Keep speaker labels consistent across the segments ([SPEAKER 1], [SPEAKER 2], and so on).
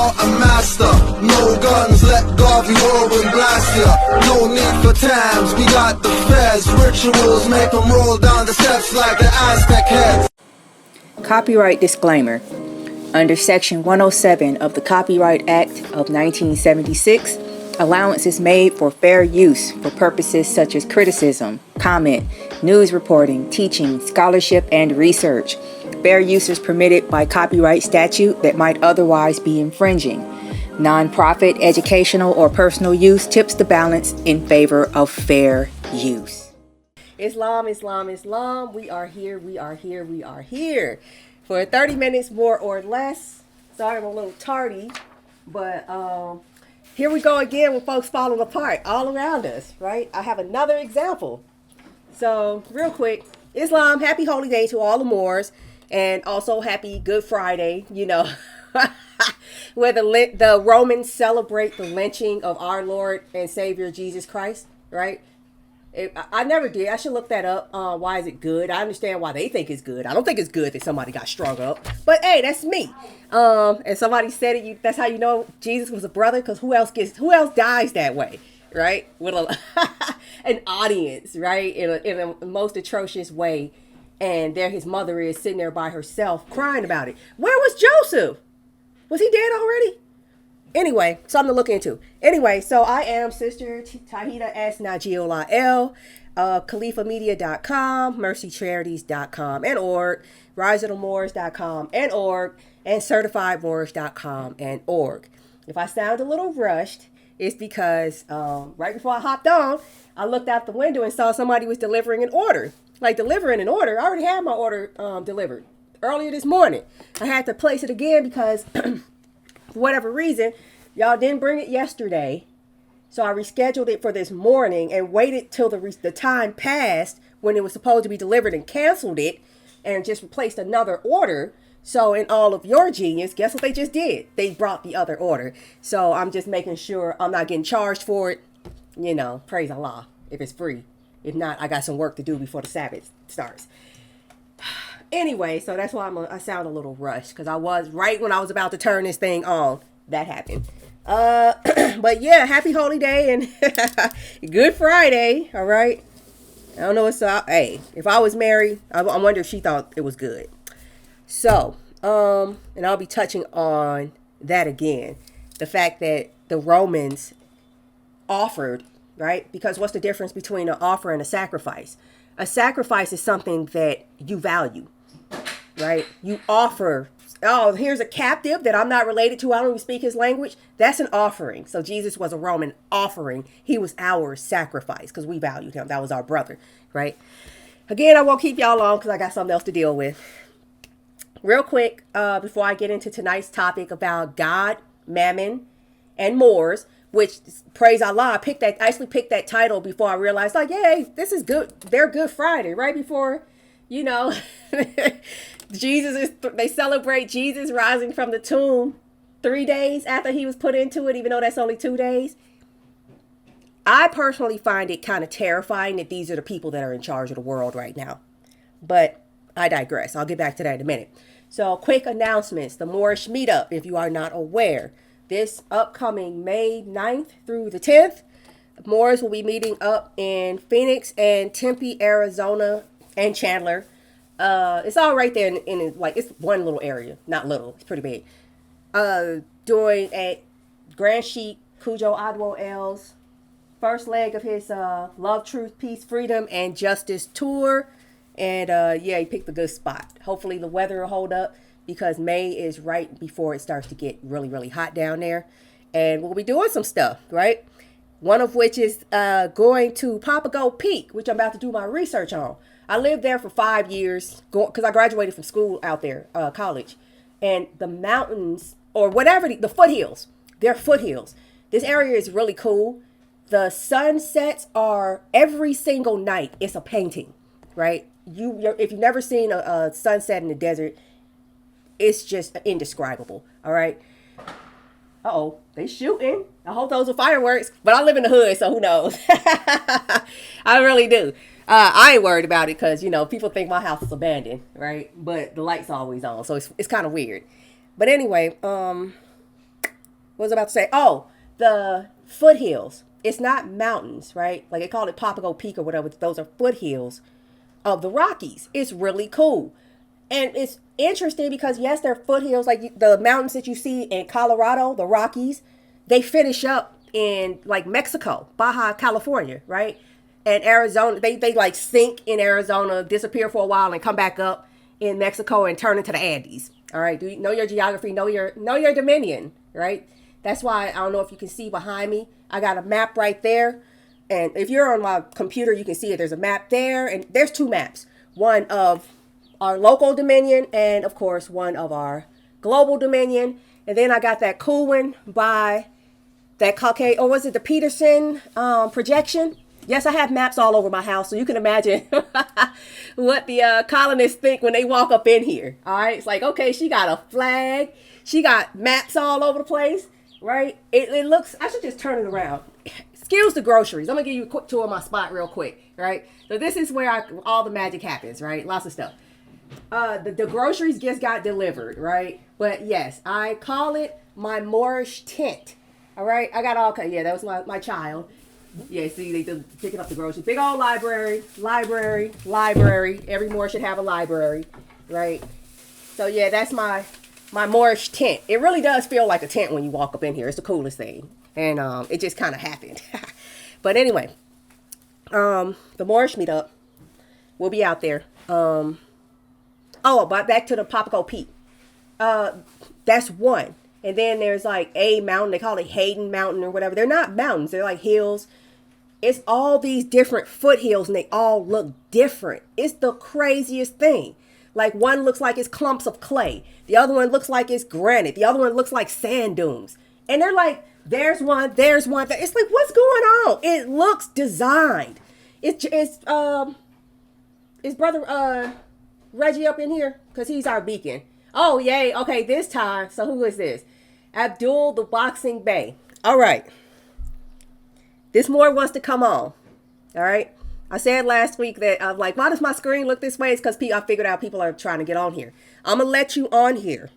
[SPEAKER 1] are a master. No guns, let Garvey Owen blast ya. No need for tabs, we got the feds. Rituals make them roll down the steps like the Aztec heads.
[SPEAKER 2] Copyright disclaimer. Under Section 107 of the Copyright Act of 1976, allowance is made for fair use for purposes such as criticism, comment, news reporting, teaching, scholarship, and research. Fair use is permitted by copyright statute that might otherwise be infringing. Non-profit, educational, or personal use tips the balance in favor of fair use. Islam, Islam, Islam. We are here for 30 minutes more or less. Sorry, I'm a little tardy, but here we go again with folks falling apart all around us, right? I have another example. So real quick, Islam, happy holy day to all the Moors, and also happy Good Friday, you know, where the Romans celebrate the lynching of our Lord and Savior Jesus Christ, right? I never did. I should look that up. Why is it good? I understand why they think it's good. I don't think it's good that somebody got strung up. But hey, that's me. And somebody said it. That's how you know Jesus was a brother, because who else dies that way, right? With an audience, right? In a most atrocious way, and there his mother is sitting there by herself crying about it. Where was Joseph? Was he dead already? Anyway, something to look into. Anyway, so I am Sister Tahita S. Najiola L, CalifaMedia.com, mrcicharities.com and org, riseofthemoors.com and org, and certifiedmoorish.com and org. If I sound a little rushed, it's because right before I hopped on, I looked out the window and saw somebody was delivering an order. Like delivering an order. I already had my order delivered earlier this morning. I had to place it again because for whatever reason, y'all didn't bring it yesterday. So I rescheduled it for this morning and waited till the time passed when it was supposed to be delivered and canceled it and just replaced another order. So in all of your genius, guess what they just did? They brought the other order. So I'm just making sure I'm not getting charged for it. You know, praise Allah if it's free. If not, I got some work to do before the Sabbath starts. Anyway, so that's why I sound a little rushed, because I was right when I was about to turn this thing on. That happened. But yeah, happy holy day and Good Friday. All right. I don't know what's up. Hey, if I was married, I wonder if she thought it was good. So, and I'll be touching on that again. The fact that the Romans offered, right? Because what's the difference between an offer and a sacrifice? A sacrifice is something that you value. Right? You offer, oh, here's a captive that I'm not related to. I don't even speak his language. That's an offering. So Jesus was a Roman offering. He was our sacrifice because we valued him. That was our brother, right? Again, I won't keep y'all long because I got something else to deal with. Real quick, before I get into tonight's topic about God, Mammon, and Moors, which, praise Allah, I actually picked that title before I realized, like, yay, this is good. They're Good Friday, right before, you know, they celebrate Jesus rising from the tomb 3 days after he was put into it, even though that's only 2 days. I personally find it kind of terrifying that these are the people that are in charge of the world right now. But I digress. I'll get back to that in a minute. So quick announcements. The Moorish Meetup, if you are not aware. This upcoming May 9th through the 10th, Moors will be meeting up in Phoenix and Tempe, Arizona, and Chandler. It's all right there in like, it's one little area. Not little. It's pretty big. Doing a Grand Sheik Cujo Adwo L's first leg of his Love, Truth, Peace, Freedom, and Justice tour. And yeah, he picked a good spot. Hopefully the weather will hold up, because May is right before it starts to get really, really hot down there. And we'll be doing some stuff, right? One of which is going to Papago Peak, which I'm about to do my research on. I lived there for 5 years because I graduated from school out there, college. And the mountains, or whatever, the foothills, they're foothills. This area is really cool. The sunsets are every single night. It's a painting, right? If you've never seen a sunset in the desert, it's just indescribable. All right. Uh-oh, they shooting. I hope those are fireworks, but I live in the hood, so who knows? I really do. I ain't worried about it because, you know, people think my house is abandoned, right? But the light's always on, so it's kind of weird. But anyway, what was I about to say? Oh, the foothills. It's not mountains, right? Like they call it Papago Peak or whatever. Those are foothills of the Rockies. It's really cool. And it's interesting because, yes, they're foothills. Like the mountains that you see in Colorado, the Rockies, they finish up in like Mexico, Baja California, right? And Arizona, they like sink in Arizona, disappear for a while, and come back up in Mexico and turn into the Andes. All right, do you know your geography? Know your dominion, right? That's why I don't know if you can see behind me. I got a map right there, and if you're on my computer, you can see it. There's a map there, and there's two maps: one of our local dominion, and of course, one of our global dominion. And then I got that cool one by that Caucasian, or was it the Peterson projection? Yes, I have maps all over my house, so you can imagine what the colonists think when they walk up in here. All right, it's like, okay, she got a flag, she got maps all over the place, right? It looks. I should just turn it around. Excuse the groceries. I'm gonna give you a quick tour of my spot real quick, right? So this is where all the magic happens, right? Lots of stuff. The groceries just got delivered, right? But yes, I call it my Moorish tent. All right, I got all kind. Yeah, that was my child. Yeah, see, they picking up the groceries. Big old library. Every Moor should have a library, right? So yeah, that's my Moorish tent. It really does feel like a tent when you walk up in here. It's the coolest thing, and it just kind of happened. But anyway, the Moorish meetup will be out there. Oh, but back to the Papago Peak. That's one. And then there's like a mountain. They call it Hayden Mountain or whatever. They're not mountains. They're like hills. It's all these different foothills and they all look different. It's the craziest thing. Like one looks like it's clumps of clay. The other one looks like it's granite. The other one looks like sand dunes. And they're like, there's one. It's like, what's going on? It looks designed. Is brother Reggie up in here? Because he's our beacon. Oh, yay. Okay, this time. So who is this? Abdul the Boxing Bay. All right. This Moor wants to come on. All right. I said last week that I'm like, why does my screen look this way? It's because I figured out people are trying to get on here. I'm going to let you on here.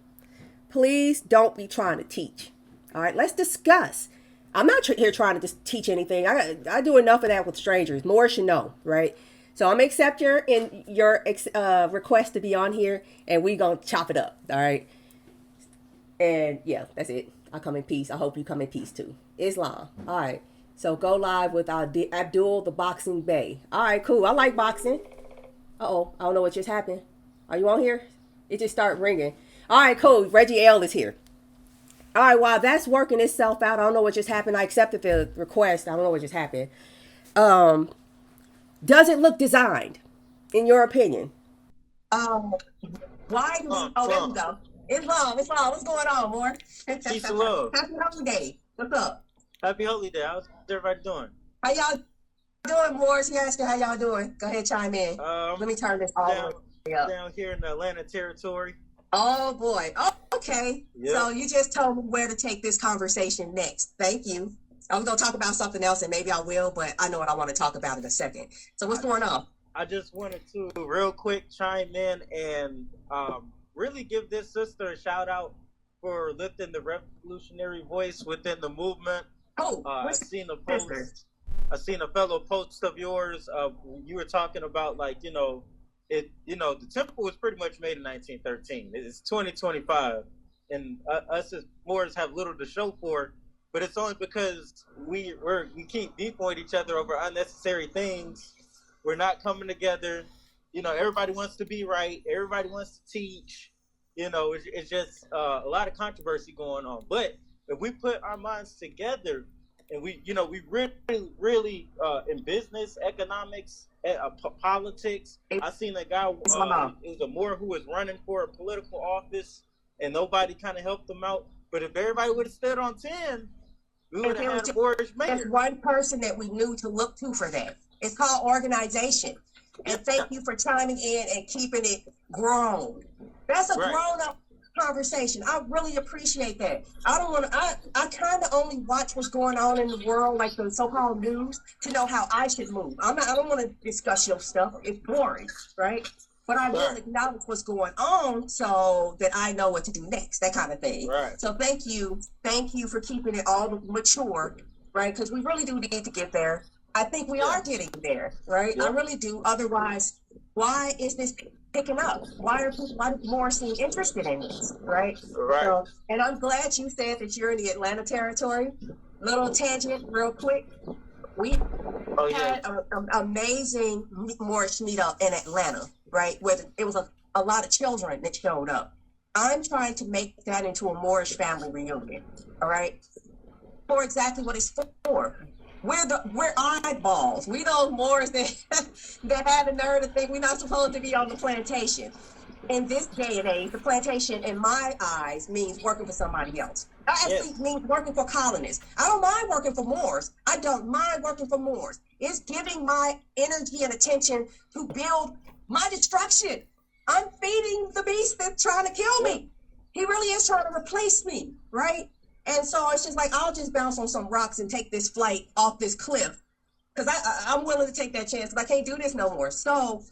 [SPEAKER 2] Please don't be trying to teach. All right. Let's discuss. I'm not here trying to just teach anything. I do enough of that with strangers. More should know. Right. So I'm going to accept your request to be on here and we're going to chop it up. All right. And yeah, that's it. I come in peace. I hope you come in peace too. Islam. All right. So go live with Abdul the Boxing Bay. All right, cool. I like boxing. Uh-oh. I don't know what just happened. Are you on here? It just started ringing. All right, cool. Reggie L is here. All right, while that's working itself out, I don't know what just happened. I accepted the request. I don't know what just happened. Does it look designed, in your opinion?
[SPEAKER 3] Why do we? Oh, there we go. Islam. What's going on, Moor?
[SPEAKER 4] Peace and love.
[SPEAKER 3] Happy holiday. What's up?
[SPEAKER 4] Happy holiday. How's everybody doing?
[SPEAKER 3] How y'all doing, Moor? He asked you how y'all doing. Go ahead, chime in. Let me turn this all the way up.
[SPEAKER 4] Down here in the Atlanta territory.
[SPEAKER 3] Oh boy. Oh, okay. Yep. So you just told me where to take this conversation next. Thank you. I was gonna talk about something else, and maybe I will, but I know what I want to talk about in a second. So what's going on?
[SPEAKER 4] I just wanted to real quick chime in and really give this sister a shout out for lifting the revolutionary voice within the movement.
[SPEAKER 3] Oh,
[SPEAKER 4] I've seen a post. I seen a fellow post of yours. You were talking about the temple was pretty much made in 1913. It's 2025, and us as Moors have little to show for it. But it's only because we keep beefing with each other over unnecessary things. We're not coming together. Everybody wants to be right. Everybody wants to teach. It's just a lot of controversy going on. But if we put our minds together and we really in business, economics, politics. I seen a guy, it was a Moor who was running for a political office and nobody kind of helped him out. But if everybody would have stood on 10, we would have had a Moorish mayor.
[SPEAKER 3] There's one person that we knew to look to for that. It's called organization. And thank you for chiming in and keeping it grown. That's a grown-up conversation. I really appreciate that. I kind of only watch what's going on in the world, like the so-called news, to know how I should move. I don't want to discuss your stuff. It's boring, right? but I will acknowledge what's going on so that I know what to do next, that kind of thing.
[SPEAKER 4] Right.
[SPEAKER 3] So thank you for keeping it all mature, right? Because we really do need to get there. I think we are getting there, right? I really do. Otherwise, why is this picking up? Why does more seem interested in this, right?
[SPEAKER 4] Right.
[SPEAKER 3] So, and I'm glad you said that you're in the Atlanta territory. Little tangent, real quick. We had an amazing Moorish meetup in Atlanta, right? Where it was a lot of children that showed up. I'm trying to make that into a Moorish family reunion, all right? For exactly what it's for. We're eyeballs. We those Moors that have the nerve to think we're not supposed to be on the plantation. In this day and age, the plantation, in my eyes, means working for somebody else. It actually means working for colonists. I don't mind working for Moors. I don't mind working for Moors. It's giving my energy and attention to build my destruction. I'm feeding the beast that's trying to kill me. He really is trying to replace me, right? And so it's just like, I'll just bounce on some rocks and take this flight off this cliff. Because I'm willing to take that chance, but I can't do this no more. So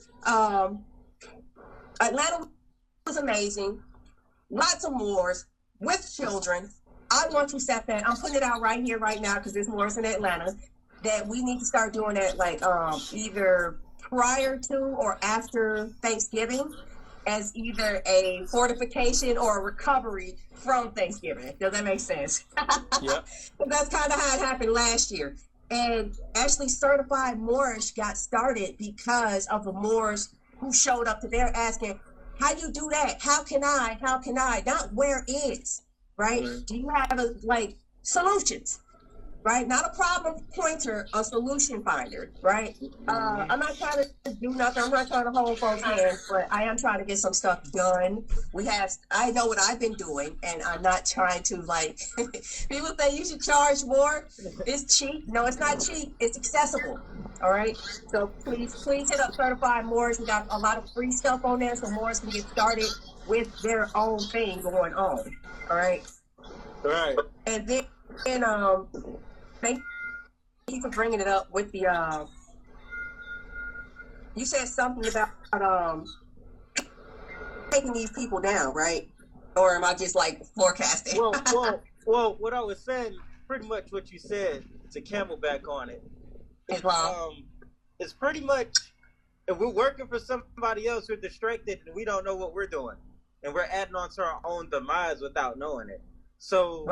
[SPEAKER 3] Atlanta was amazing. Lots of Moors with children. I want to set that. I'm putting it out right here, right now, because there's Moors in Atlanta, that we need to start doing that like either prior to or after Thanksgiving, as either a fortification or a recovery from Thanksgiving. Does that make sense?
[SPEAKER 4] Yeah.
[SPEAKER 3] That's kind of how it happened last year. And actually, Certified Moorish got started because of the Moors who showed up to there asking, how you do that? How can I? Not where is, right? Do you have solutions, right? Not a problem pointer, a solution finder, right? I'm not trying to do nothing. I'm not trying to hold folks' hands, but I am trying to get some stuff done. I know what I've been doing, and I'm not trying to people say you should charge more. It's cheap. No, it's not cheap. It's accessible. All right. So please hit up Certified Moors. We got a lot of free stuff on there, so Moors can get started with their own thing going on. All right.
[SPEAKER 4] Right.
[SPEAKER 3] And then thank you for bringing it up with the you said something about taking these people down, right? Or am I just forecasting?
[SPEAKER 4] Well, what I was saying, pretty much what you said, to camelback on it. It's pretty much, if we're working for somebody else, we're distracted and we don't know what we're doing, and we're adding on to our own demise without knowing it. So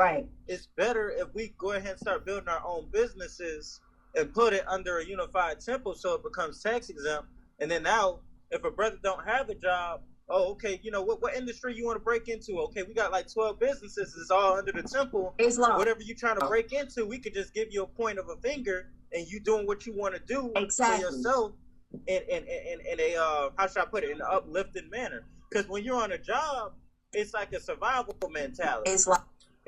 [SPEAKER 4] it's better if we go ahead and start building our own businesses and put it under a unified temple so it becomes tax exempt. And then now, if a brother don't have a job, okay, what industry you want to break into? Okay, we got 12 businesses. It's all under the temple.
[SPEAKER 3] Islam.
[SPEAKER 4] Whatever you're trying to break into, we could just give you a point of a finger, and you doing what you want to do for yourself in a how should I put it, in an uplifting manner. Because when you're on a job, it's like a survival mentality. It's like,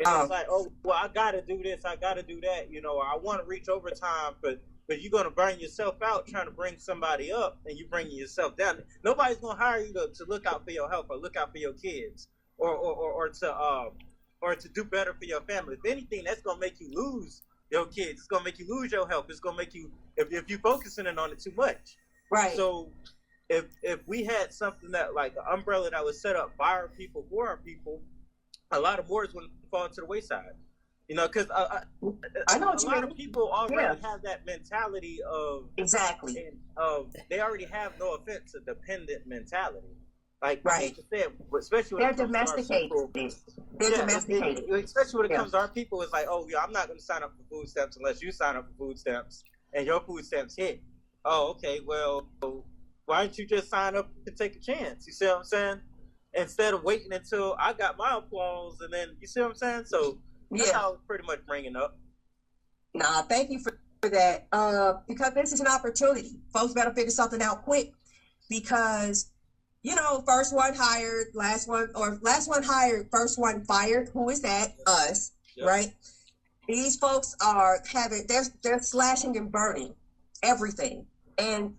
[SPEAKER 4] I gotta do this, I gotta do that. I want to reach overtime, but you're gonna burn yourself out trying to bring somebody up, and you bringing yourself down. Nobody's gonna hire you to look out for your health or look out for your kids, or to do better for your family. If anything, that's gonna make you lose your kids. It's gonna make you lose your health. It's gonna make you, if you're focusing on it too much. Right. So if we had something that an umbrella that was set up by our people for our people, a lot of Moors wouldn't fall to the wayside. Because
[SPEAKER 3] I know what you mean.
[SPEAKER 4] A lot of people already have that mentality of they already have, no offense, a dependent mentality. Especially when
[SPEAKER 3] they're
[SPEAKER 4] it comes
[SPEAKER 3] domesticated.
[SPEAKER 4] To our people, especially when it comes to our people, it's I'm not going to sign up for food stamps unless you sign up for food stamps and your food stamps hit. Oh, okay. Well, why don't you just sign up and take a chance? You see what I'm saying? Instead of waiting until I got my applause, and then, you see what I'm saying? So that's how I was pretty much bringing up.
[SPEAKER 3] Nah, thank you for that. Because this is an opportunity. Folks better figure something out quick, because first one hired, last one hired, first one fired. Who is that? Us, right? These folks are they're slashing and burning everything, and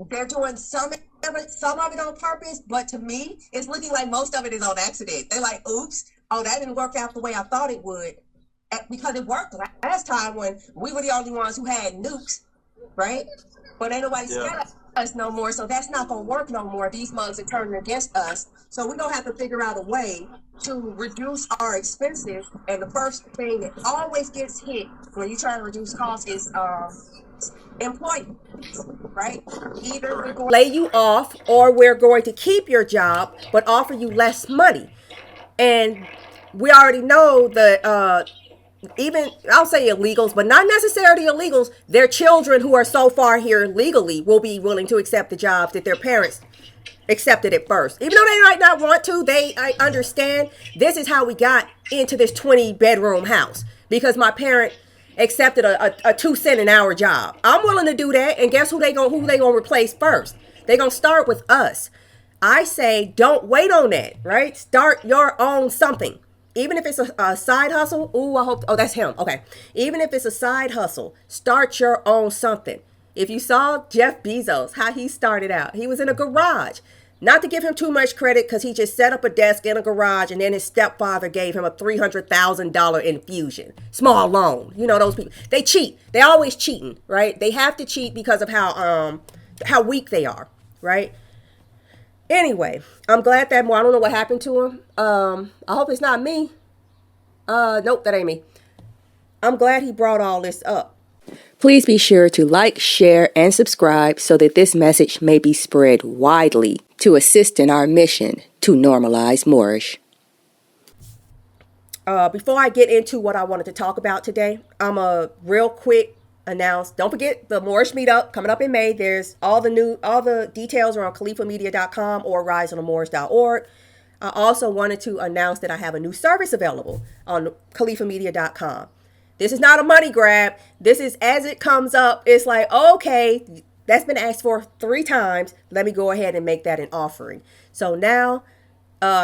[SPEAKER 3] they're doing some of it on purpose. But to me, it's looking like most of it is on accident. They're like, "Oops, that didn't work out the way I thought it would," because it worked last time when we were the only ones who had nukes. right? But ain't nobody scared of us no more, so that's not gonna work no more. These mugs are turning against us, so we're gonna have to figure out a way to reduce our expenses. And the first thing that always gets hit when you try to reduce costs is employment, right? Either we're going
[SPEAKER 2] lay you off, or we're going to keep your job but offer you less money. And we already know that even, I'll say illegals, but not necessarily illegals, their children who are so far here legally will be willing to accept the jobs that their parents accepted at first. Even though they might not want to, I understand this is how we got into this 20-bedroom house, because my parent accepted a 2 cent an hour job. I'm willing to do that, and guess who they gonna replace first? They gonna start with us. I say don't wait on that, right? Start your own something. Even if it's a side hustle. Ooh, I hope. Oh, that's him. Okay. Even if it's a side hustle, start your own something. If you saw Jeff Bezos, how he started out, he was in a garage. Not to give him too much credit, because he just set up a desk in a garage, and then his stepfather gave him a $300,000 infusion. Small loan. You know, those people. They cheat. They always cheating, right? They have to cheat because of how weak they are, right? Anyway, I'm glad that Moor, I don't know what happened to him. I hope it's not me. Nope, that ain't me. I'm glad he brought all this up. Please be sure to like, share, and subscribe so that this message may be spread widely to assist in our mission to normalize Moorish. Before I get into what I wanted to talk about today, I'm a real quick announce. Don't forget the Moorish Meetup coming up in May. There's all the details are on califamedia.com or riseonthemoors.org. I also wanted to announce that I have a new service available on califamedia.com. This is not a money grab. This is as it comes up. It's like, okay, that's been asked for 3 times. Let me go ahead and make that an offering. So now,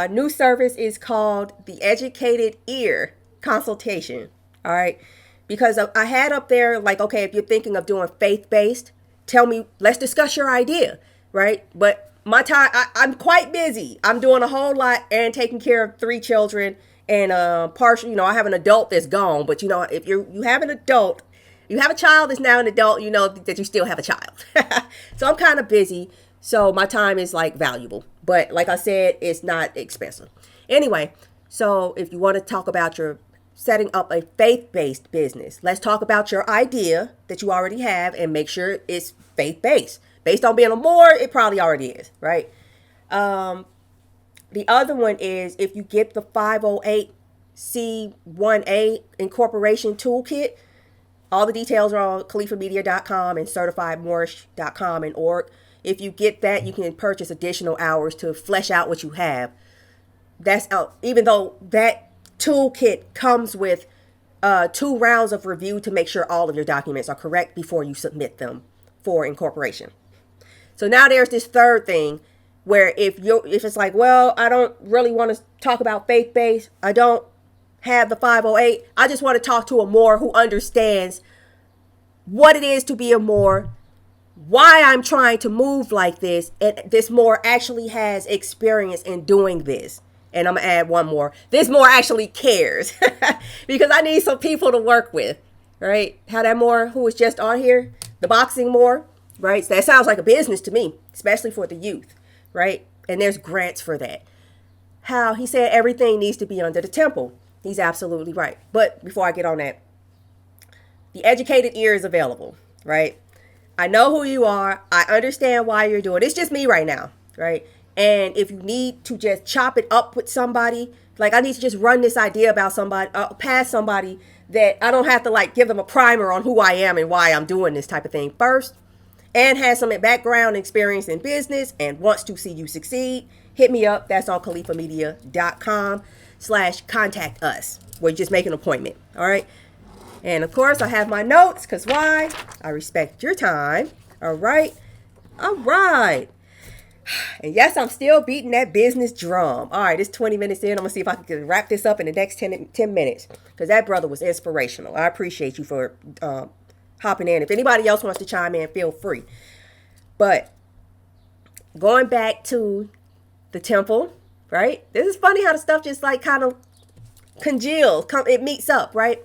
[SPEAKER 2] new service is called the Educated Ear Consultation. All right. Because I had up there, like, okay, if you're thinking of doing faith-based, tell me, let's discuss your idea, right? But my time, I'm quite busy. I'm doing a whole lot and taking care of 3 children and partial, I have an adult that's gone. But, if you have an adult, you have a child that's now an adult, you know that you still have a child. So I'm kind of busy. So my time is like valuable. But like I said, it's not expensive. Anyway, so if you want to talk about your setting up a faith-based business, let's talk about your idea that you already have and make sure it's faith-based. Based on being a Moor, it probably already is, right? The other one is if you get the 508c1A incorporation toolkit. All the details are on califamedia.com and certifiedmoorish.com and org. If you get that, you can purchase additional hours to flesh out what you have. That's out. Even though that toolkit comes with 2 rounds of review to make sure all of your documents are correct before you submit them for incorporation. So now there's this third thing where if it's like, well, I don't really want to talk about faith-based, I don't have the 508, I just want to talk to a Moor who understands what it is to be a Moor, why I'm trying to move like this, and this Moor actually has experience in doing this. And I'm going to add one more. This Moor actually cares because I need some people to work with, right? How that Moor who was just on here, the boxing Moor, right? So that sounds like a business to me, especially for the youth, right? And there's grants for that. How he said everything needs to be under the temple. He's absolutely right. But before I get on that, the educated ear is available, right? I know who you are. I understand why you're doing it. It's just me right now, right? And if you need to just chop it up with somebody, like I need to just run this idea about somebody, past somebody that I don't have to like give them a primer on who I am and why I'm doing this type of thing first, and has some background experience in business and wants to see you succeed, hit me up. That's on califamedia.com/contact us, where you just make an appointment. All right. And of course I have my notes, because why? I respect your time. All right. All right. And yes, I'm still beating that business drum. All right, it's 20 minutes in. I'm going to see if I can wrap this up in the next 10 minutes. Because that brother was inspirational. I appreciate you for hopping in. If anybody else wants to chime in, feel free. But going back to the temple, right? This is funny how the stuff just like kind of congeals. It meets up, right?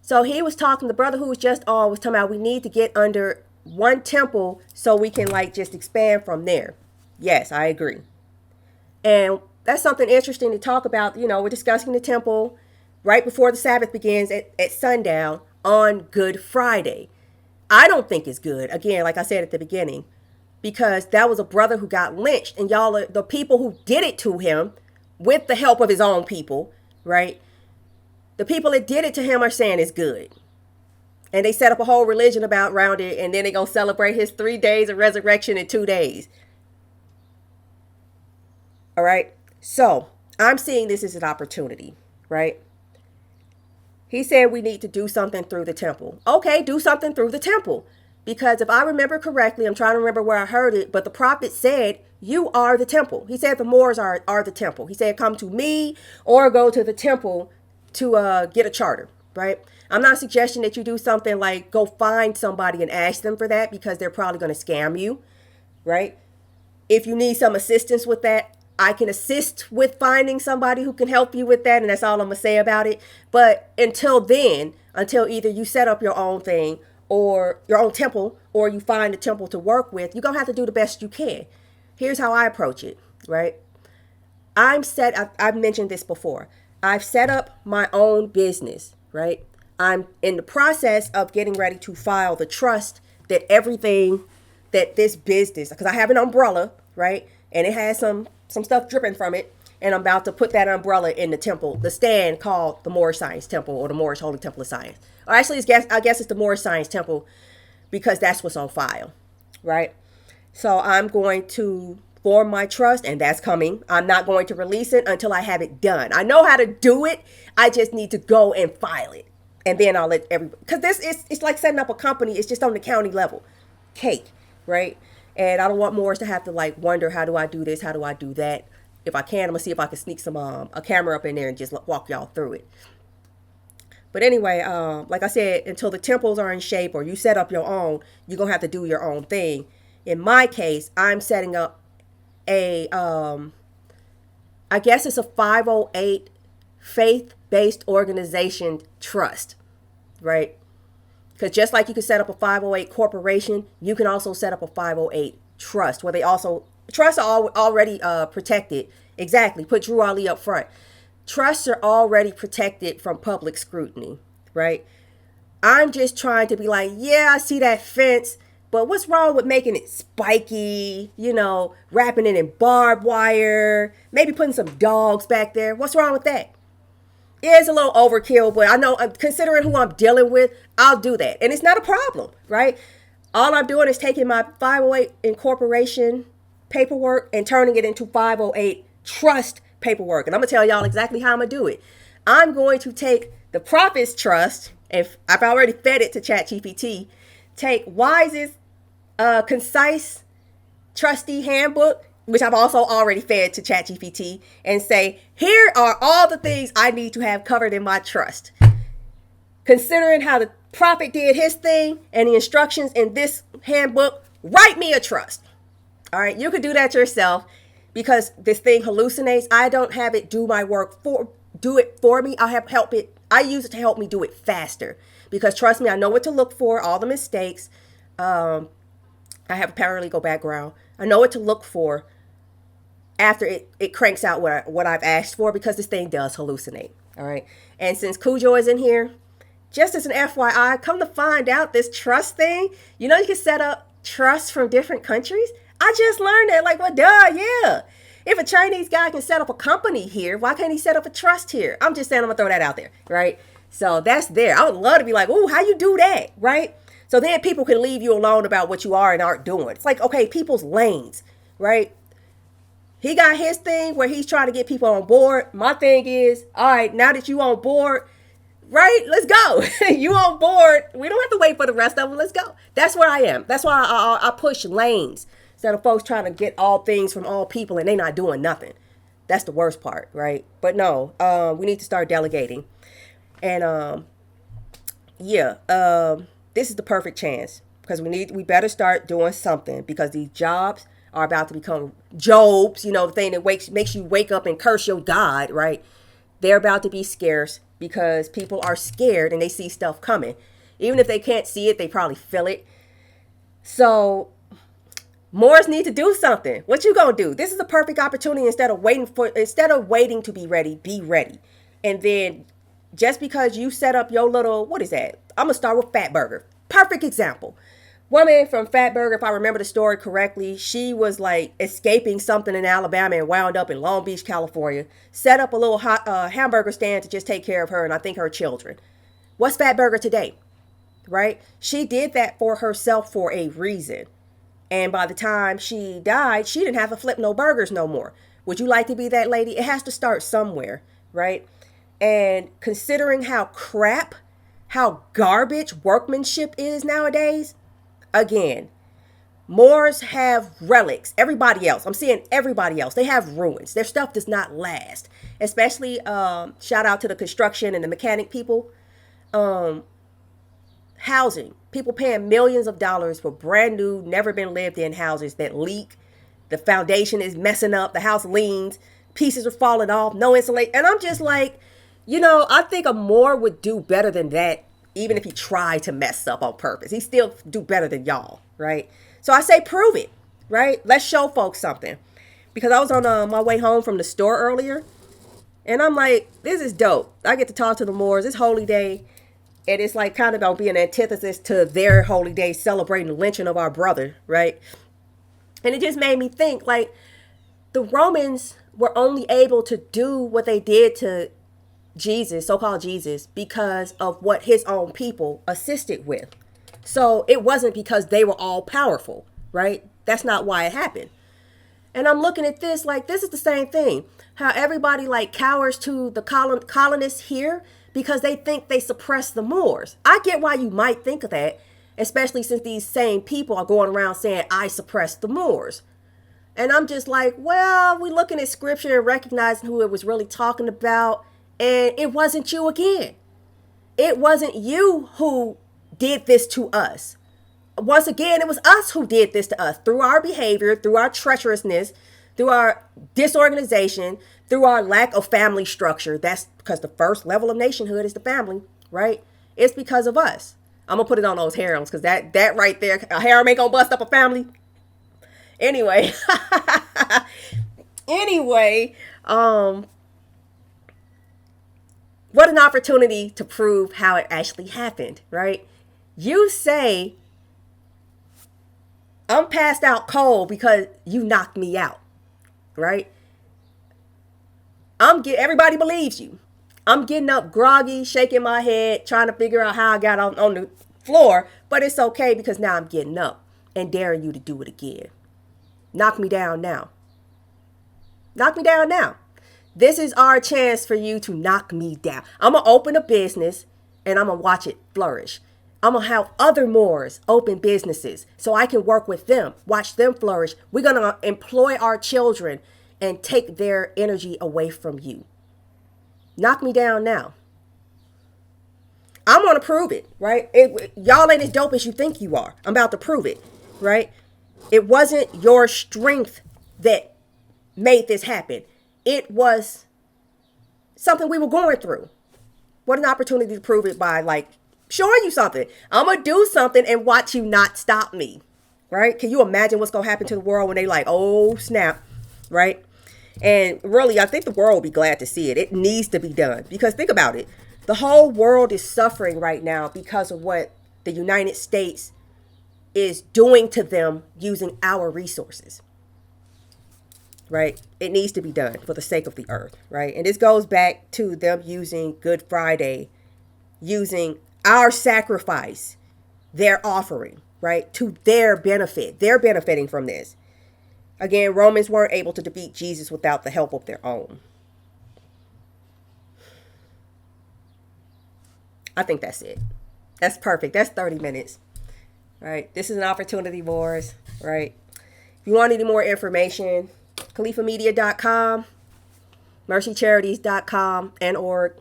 [SPEAKER 2] So he was talking, the brother who was just on was talking about we need to get under one temple so we can like just expand from there. Yes, I agree. And that's something interesting to talk about. You know, we're discussing the temple right before the Sabbath begins at sundown on Good Friday. I don't think it's good. Again, like I said at the beginning, because that was a brother who got lynched, and y'all are the people who did it to him with the help of his own people, right? The people that did it to him are saying it's good. And they set up a whole religion around it, and then they're going to celebrate his 3 days of resurrection in 2 days. All right? So, I'm seeing this as an opportunity, right? He said we need to do something through the temple. Okay, do something through the temple. Because if I remember correctly, I'm trying to remember where I heard it, but the prophet said, you are the temple. He said the Moors are the temple. He said, come to me or go to the temple to get a charter, right? I'm not suggesting that you do something like go find somebody and ask them for that, because they're probably going to scam you, right? If you need some assistance with that, I can assist with finding somebody who can help you with that. And that's all I'm going to say about it. But until then, until either you set up your own thing or your own temple, or you find a temple to work with, you're going to have to do the best you can. Here's how I approach it, right? I've mentioned this before. I've set up my own business, right? I'm in the process of getting ready to file the trust that everything that this business, because I have an umbrella, right? And it has some stuff dripping from it. And I'm about to put that umbrella in the temple, the stand called the Moorish Science Temple, or the Moorish Holy Temple of Science. Or actually, I guess it's the Moorish Science Temple, because that's what's on file, right? So I'm going to form my trust, and that's coming. I'm not going to release it until I have it done. I know how to do it. I just need to go and file it. And then I'll let everybody, because it's like setting up a company. It's just on the county level. Cake, right? And I don't want Moors to have to like wonder, how do I do this? How do I do that? If I can, I'm gonna see if I can sneak some a camera up in there and just walk y'all through it. But anyway, like I said, until the temples are in shape or you set up your own, you're gonna have to do your own thing. In my case, I'm setting up a I guess it's a 508 faith-based organization trust, right? Because just like you can set up a 508 corporation, you can also set up a 508 trust, where they also, trusts are already protected. Exactly. Put Drew Ali up front. Trusts are already protected from public scrutiny, right? I'm just trying to be like, yeah, I see that fence, but what's wrong with making it spiky, wrapping it in barbed wire, maybe putting some dogs back there? What's wrong with that? Yeah, it's a little overkill, but I know, considering who I'm dealing with, I'll do that. And it's not a problem, right? All I'm doing is taking my 508 incorporation paperwork and turning it into 508 trust paperwork. And I'm going to tell y'all exactly how I'm going to do it. I'm going to take the Prophet's Trust, and I've already fed it to ChatGPT, take Wise's concise trustee handbook, which I've also already fed to ChatGPT, and say, here are all the things I need to have covered in my trust. Considering how the prophet did his thing and the instructions in this handbook, write me a trust. All right, you can do that yourself, because this thing hallucinates. I don't have it do my work do it for me. I use it to help me do it faster, because trust me, I know what to look for, all the mistakes. I have a paralegal background. I know what to look for after it cranks out what I've asked for, because this thing does hallucinate. All right. And since Cujo is in here, just as an FYI, come to find out, this trust thing, you can set up trusts from different countries. I just learned that, like, well, duh, yeah. If a Chinese guy can set up a company here, why can't he set up a trust here? I'm just saying, I'm gonna throw that out there, right? So that's there. I would love to be like, ooh, how you do that, right? So then people can leave you alone about what you are and aren't doing. It's like, okay, people's lanes, right? He got his thing where he's trying to get people on board. My thing is, all right, now that you on board, right, let's go. You on board. We don't have to wait for the rest of them. Let's go. That's where I am. That's why I push lanes instead of folks trying to get all things from all people and they not doing nothing. That's the worst part, right? But no, we need to start delegating. And this is the perfect chance, because we better start doing something, because these jobs are about to become jobs, the thing that makes you wake up and curse your God, right? They're about to be scarce, because people are scared and they see stuff coming. Even if they can't see it, they probably feel it. So Moors need to do something. What you gonna do? This is a perfect opportunity. Instead of waiting to be ready, be ready. And then just because you set up your little, what is that? I'm gonna start with Fat Burger. Perfect example. Woman from Fat Burger, if I remember the story correctly, she was like escaping something in Alabama and wound up in Long Beach, California. Set up a little hamburger stand to just take care of her and I think her children. What's Fat Burger today? Right? She did that for herself for a reason. And by the time she died, she didn't have to flip no burgers no more. Would you like to be that lady? It has to start somewhere, right? And considering how crap, how garbage workmanship is nowadays, again, Moors have relics. Everybody else, I'm seeing everybody else, they have ruins. Their stuff does not last. Especially, shout out to the construction and the mechanic people. Housing. People paying millions of dollars for brand new, never been lived in houses that leak. The foundation is messing up. The house leans. Pieces are falling off. No insulation. And I'm just like, I think a Moor would do better than that, even if he tried to mess up on purpose. He still do better than y'all, right? So I say prove it, right? Let's show folks something. Because I was on my way home from the store earlier, and I'm like, this is dope. I get to talk to the Moors. It's holy day. And it's like kind of going to be an antithesis to their holy day celebrating the lynching of our brother, right? And it just made me think, like, the Romans were only able to do what they did to Jesus, so-called Jesus, because of what his own people assisted with. So it wasn't because they were all powerful, right? That's not why it happened. And I'm looking at this like, this is the same thing. How everybody like cowers to the colonists here because they think they suppress the Moors. I get why you might think of that, especially since these same people are going around saying, I suppress the Moors. And I'm just like, well, we're looking at scripture and recognizing who it was really talking about. And it wasn't you again. It wasn't you who did this to us. Once again, it was us who did this to us through our behavior, through our treacherousness, through our disorganization, through our lack of family structure. That's because the first level of nationhood is the family, right? It's because of us. I'm going to put it on those harems because that right there, a harem ain't going to bust up a family. Anyway, what an opportunity to prove how it actually happened, right? You say, I'm passed out cold because you knocked me out, right? Everybody believes you. I'm getting up groggy, shaking my head, trying to figure out how I got on the floor, but it's okay because now I'm getting up and daring you to do it again. Knock me down now. Knock me down now. This is our chance for you to knock me down. I'm going to open a business and I'm going to watch it flourish. I'm going to have other Moors open businesses so I can work with them, watch them flourish. We're going to employ our children and take their energy away from you. Knock me down now. I'm going to prove it, right? Y'all ain't as dope as you think you are. I'm about to prove it, right? It wasn't your strength that made this happen. It was something we were going through. What an opportunity to prove it by like showing you something. I'm going to do something and watch you not stop me, right? Can you imagine what's going to happen to the world when they like, oh, snap, right? And really, I think the world will be glad to see it. It needs to be done because think about it. The whole world is suffering right now because of what the United States is doing to them using our resources, right? It needs to be done for the sake of the earth, right? And this goes back to them using Good Friday, using our sacrifice, their offering, right? To their benefit. They're benefiting from this. Again, Romans weren't able to defeat Jesus without the help of their own. I think that's it. That's perfect. That's 30 minutes. Right. This is an opportunity, Moors. Right. If you want any more information, CalifaMedia.com, mrcicharities.com and org,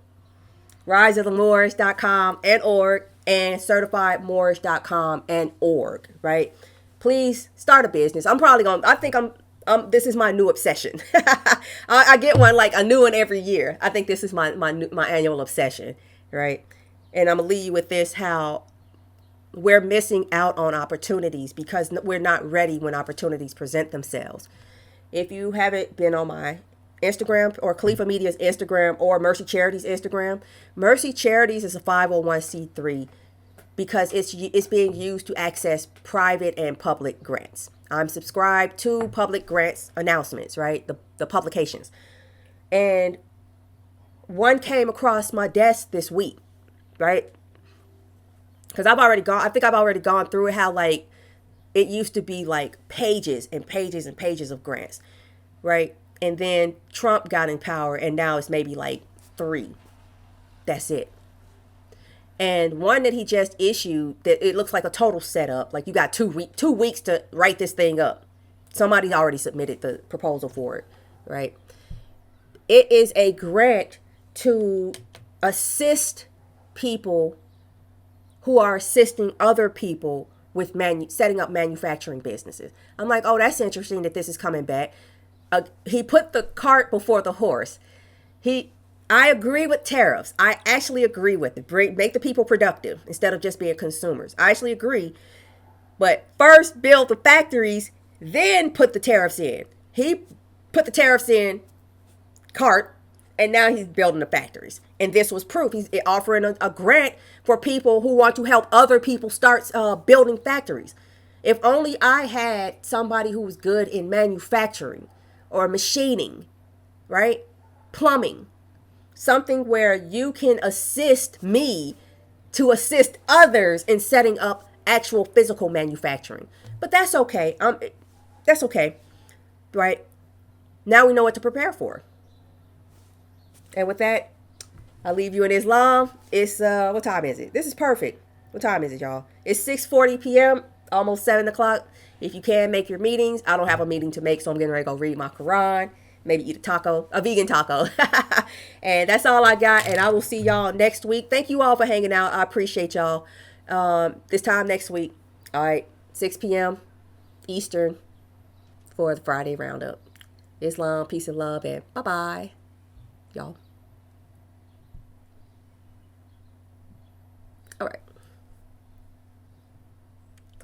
[SPEAKER 2] riseofthemoors.com and org, and certifiedmoorish.com and org. Right. Please start a business. This is my new obsession. I get one, like a new one every year. I think this is my annual obsession. Right. And I'm going to leave you with this, how we're missing out on opportunities because we're not ready when opportunities present themselves. If you haven't been on my Instagram or Califa Media's Instagram or Mercy Charities Instagram, Mercy Charities is a 501c3 because it's being used to access private and public grants. I'm subscribed to public grants announcements, right? The publications. And one came across my desk this week, right? Because I think I've already gone through how like it used to be like pages and pages and pages of grants, right? And then Trump got in power and now it's maybe like 3. That's it. And one that he just issued that it looks like a total setup. Like you got 2 weeks to write this thing up. Somebody already submitted the proposal for it, right? It is a grant to assist people who are assisting other people with setting up manufacturing businesses. I'm like, oh, that's interesting that this is coming back. He put the cart before the horse. I agree with tariffs. I actually agree with it. Make the people productive instead of just being consumers. I actually agree. But first build the factories, then put the tariffs in. He put the tariffs in cart, and now he's building the factories. And this was proof. He's offering a grant for people who want to help other people start building factories. If only I had somebody who was good in manufacturing or machining, right? Plumbing. Something where you can assist me to assist others in setting up actual physical manufacturing. But that's okay. That's okay, right? Now we know what to prepare for. And with that, I'll leave you in Islam. It's, what time is it? This is perfect. What time is it, y'all? It's 6:40 p.m., almost 7 o'clock. If you can, make your meetings. I don't have a meeting to make, so I'm getting ready to go read my Quran. Maybe eat a vegan taco. And that's all I got. And I will see y'all next week. Thank you all for hanging out. I appreciate y'all. This time next week. All right, 6 p.m. Eastern for the Friday Roundup. Islam, peace and love, and bye-bye, y'all. All right.